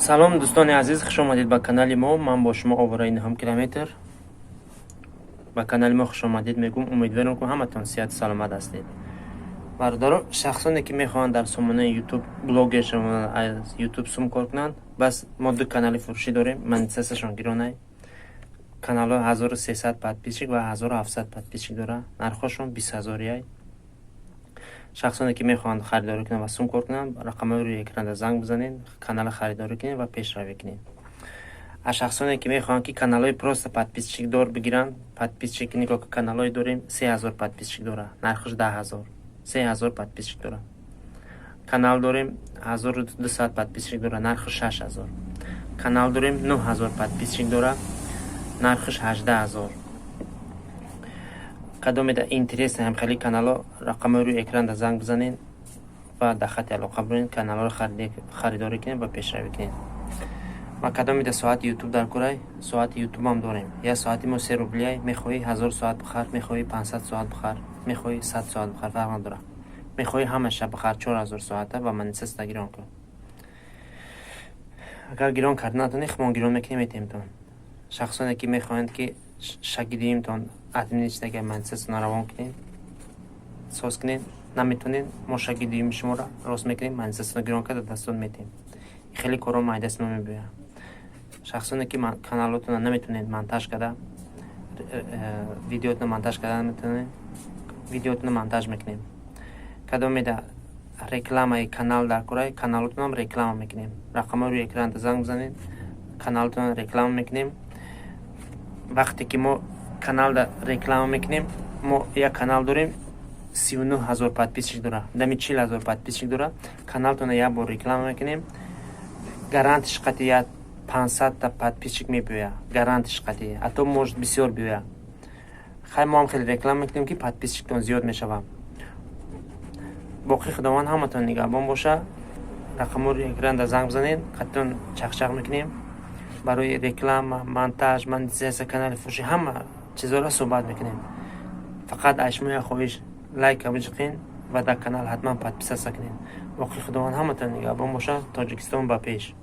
салом дӯстони азиз, хуш омадед ба канали мо. Ман бо шумо овораи Ниҳом километр. ба канали мо хуш омадед мегӯм. Умедворам ки ҳаматон сиҳату саломат ҳастед. Бародаро, шахсоне ки мехоҳанд дар сомонаи YouTube блогер шаванд, аз YouTube сум кор кунанд, бас мо ду канали фурӯшӣ дорем. Монетизасияшон гиронай. Каналҳо 1300 подписчик ва 1700 подписчик дорад. Нархошон 20000 яй. шахсоне ки мехоҳанд харидорӣ кунанд ва сум кор кунанд, рақамҳои рӯи экран занг бизанед, канала харидорӣ кунед ва пешравӣ кунед. аз шахсоне ки мехоҳанд ки каналҳои просто подписчик дор бигиранд, подписчик нигоҳ ки каналҳое дорем 3000 подписчик дорад, нархаш 10000. 3000 подписчик дорад. Канал дорем 1200 подписчик дорад, нархаш 6000. Канал дорем 9000 подписчик дорад, нархаш 18000. кадомеда интересна ҳамхели каналҳо, рақамҳои рӯи экран занг бизанед ва дар хати алоқа биред, каналҳоро харидорӣ кунед ва пешравӣ кунед. ва кадомеда соати YouTube дар корай, соати YouTube ам дорем. Я соати мо 3 рубляй, мехоҳӣ 1000 соат бихар, мехоҳӣ 500 соат бихар, мехоҳӣ 100 соат бихар, фарқ надорад. мехоҳӣ ҳамаша бихар 4000 соата ва монетизация гирон кун. агар гирон кард натонӣ, мо гирон мекунем метемтон. шахсоне ки мехоҳанд ки шагирдиимтон администраga монетизасияно равон кунед, соз кунед, наметонед, мо шагирдиим шуморо рост мекунем, монетизасияно гирон карда дастон метем. хеле коро майдаст мо мебояд. шахсоне ки каналотона наметонед монтаж карда, видеотона монтаж карда наметонед, видеотона монтаж мекунем. кадомеда рекламаи канал дар корай, каналотонам реклама мекунем. рақамҳои рӯи экран занг бизанед, каналотона реклама мекунем. вақте ки мо каналда реклама мекунем, мо як канал дорем 39000 подписчик дорад, дами 40000 подписчик дорад. каналтона як бор реклама мекунем, гарантиш қатъи 500 та подписчик мебояд, гарантиш қатъи, ҳатто может бисёр биёяд. хай мо ҳам хеле реклама мекунем ки подписчиктон зиёд мешавад. боқи худованд ҳаматон нигаҳбон боша. рақамҳои рӯи экран занг бизанед, қатъитон чақчақ мекунем. барои реклама, монтаж, монетизация канали фурӯшӣ ҳама чизоро суҳбат мекунем. фақат аз шумо як хоҳиш, лайк абҷиқин ва дар канал ҳатман подписация кунед. боқи худованд ҳаматон нигаҳбон боша. Тоҷикистон ба пеш.